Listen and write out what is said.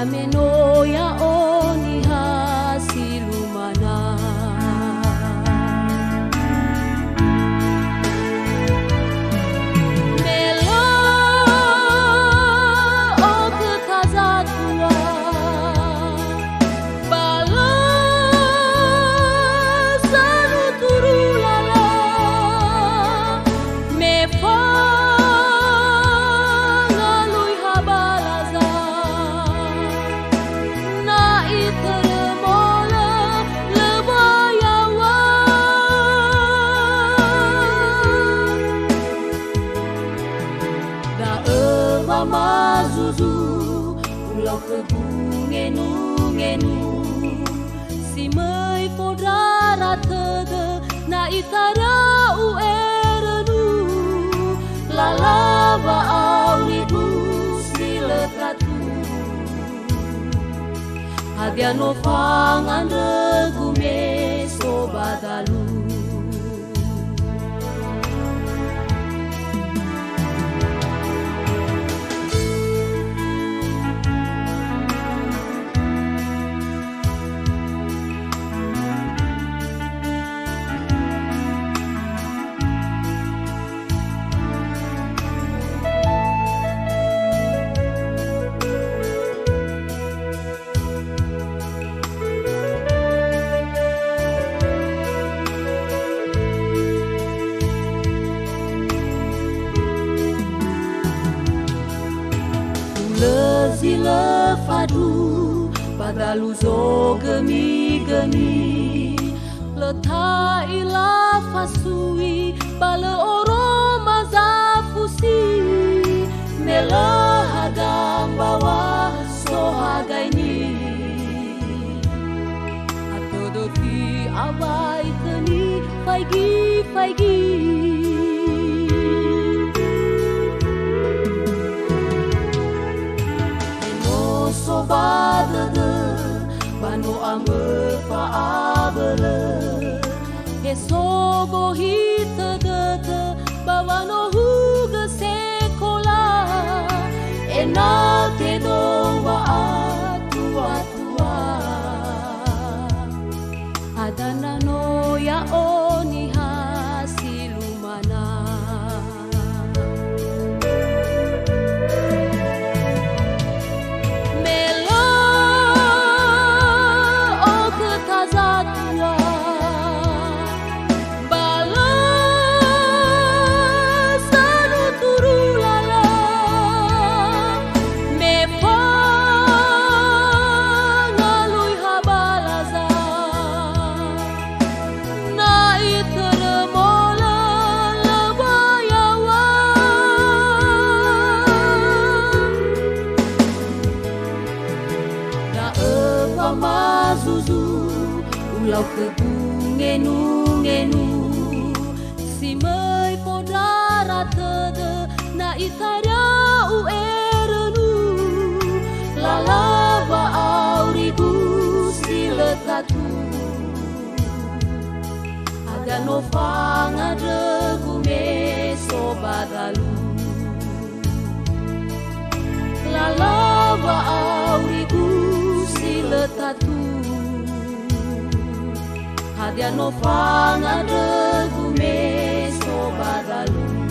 meno ya oni hasilumana. Melo o kekazatua bala sanu turulala me mazuzu ulau ke ngenu si mai podara tege na itara uerenu lalava auriku siletatu hadiano fangan regume sobadalu. Zila fadu pada luzo gemi leta ila fasui bala oro mazafusi mela hadam bawa sohagaini atodo fi abai keni faigi sobadada bano ame faabele esobo hita data bawano huga sekola enate doa atua adana no ya oni hasilumana. Mazuzu ulau ke ngenu si mai podara tede na itaria uerenu lalava aurigu siletatu ada no fanga regume sobadalu lalava aurigu siletatu hadiano fanga regume sobadalu.